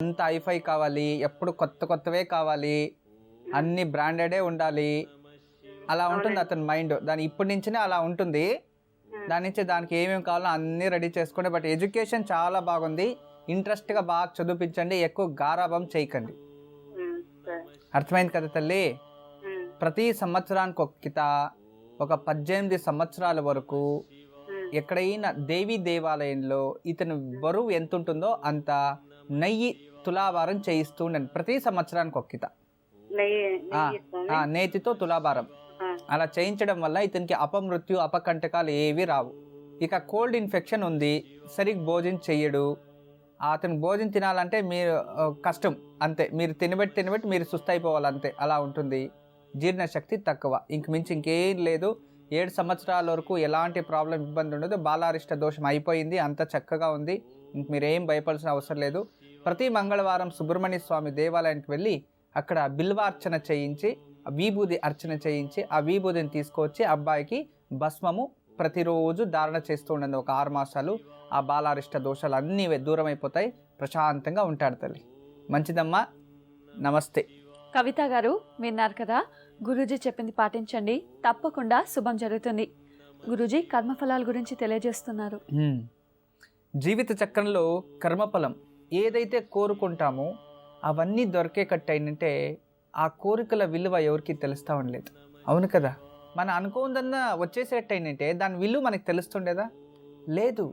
అంత ఐఫై కావాలి, ఎప్పుడు కొత్త కొత్తవే కావాలి, అన్ని బ్రాండెడే ఉండాలి, అలా ఉంటుంది అతని మైండ్. దాని ఇప్పటి నుంచినే అలా ఉంటుంది. దాని నుంచి దానికి ఏమేమి కావాలో అన్నీ రెడీ చేసుకోండి. బట్ ఎడ్యుకేషన్ చాలా బాగుంది, ఇంట్రెస్ట్గా బాగా చదివించండి, ఎక్కువ గారాబం చేయకండి. అర్థమైంది కదా తల్లి? ప్రతి సంవత్సరానికి ఒక్కిత ఒక 18 సంవత్సరాల వరకు ఎక్కడైనా దేవీ దేవాలయంలో ఇతని బరువు ఎంత ఉంటుందో అంత నెయ్యి తులాభారం చేయిస్తూ ఉండండి. ప్రతి సంవత్సరానికి ఒక్కిత నేతితో తులాభారం అలా చేయించడం వల్ల ఇతనికి అపమృత్యు అపకంటకాలు ఏవి రావు. ఇక కోల్డ్ ఇన్ఫెక్షన్ ఉంది, సరిగ్గా భోజనం చెయ్యడు, అతను భోజనం తినాలంటే మీరు కష్టం అంతే, మీరు తినబెట్టి మీరు సుస్తైపోవాలి అంతే, అలా ఉంటుంది. జీర్ణశక్తి తక్కువ, ఇంక మించి ఇంకేం లేదు. 7 సంవత్సరాల వరకు ఎలాంటి ప్రాబ్లం ఇబ్బంది ఉండదు. బాలారిష్ట దోషం అయిపోయింది, అంత చక్కగా ఉంది, ఇంక మీరేం భయపడాల్సిన అవసరం లేదు. ప్రతి మంగళవారం సుబ్రహ్మణ్య స్వామి దేవాలయానికి వెళ్ళి అక్కడ బిల్వార్చన చేయించి, విభూది అర్చన చేయించి, ఆ విభూదిని తీసుకొచ్చి అబ్బాయికి భస్మము ప్రతిరోజు ధారణ చేస్తూ ఉండండి. ఒక 6 మాసాలు ఆ బాలారిష్ట దోషాలు అన్నీ దూరం అయిపోతాయి, ప్రశాంతంగా ఉంటాడు తల్లి. మంచిదమ్మా, నమస్తే. కవిత గారు విన్నారు కదా, గురూజీ చెప్పింది పాటించండి, తప్పకుండా శుభం జరుగుతుంది. గురూజీ కర్మఫలాల గురించి తెలియజేస్తున్నారు. జీవిత చక్రంలో కర్మఫలం ఏదైతే కోరుకుంటామో అవన్నీ దొరికేటట్టు ఏంటంటే ఆ కోరికల విలువ ఎవరికి తెలుస్తూ ఉండలేదు. అవును కదా? మనం అనుకోందన్నా వచ్చేసేటట్టు ఏంటంటే దాని విలువ మనకు తెలుస్తుండేదా? లేదు.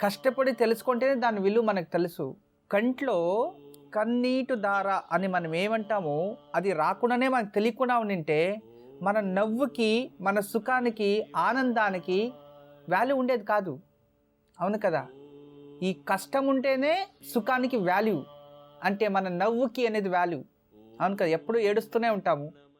కష్టపడి తెలుసుకుంటేనే దాని విలువ మనకు తెలుసు. కంట్లో కన్నీటు దార అని మనం ఏమంటామో అది రాకుండానే మనకు తెలియకుండా ఉండింటే మన నవ్వుకి, మన సుఖానికి, ఆనందానికి వాల్యూ ఉండేది కాదు. అవును కదా? ఈ కష్టం ఉంటేనే సుఖానికి వాల్యూ, అంటే మన నవ్వుకి అనేది వాల్యూ. అవును కదా? ఎప్పుడు ఏడుస్తూనే ఉంటాము,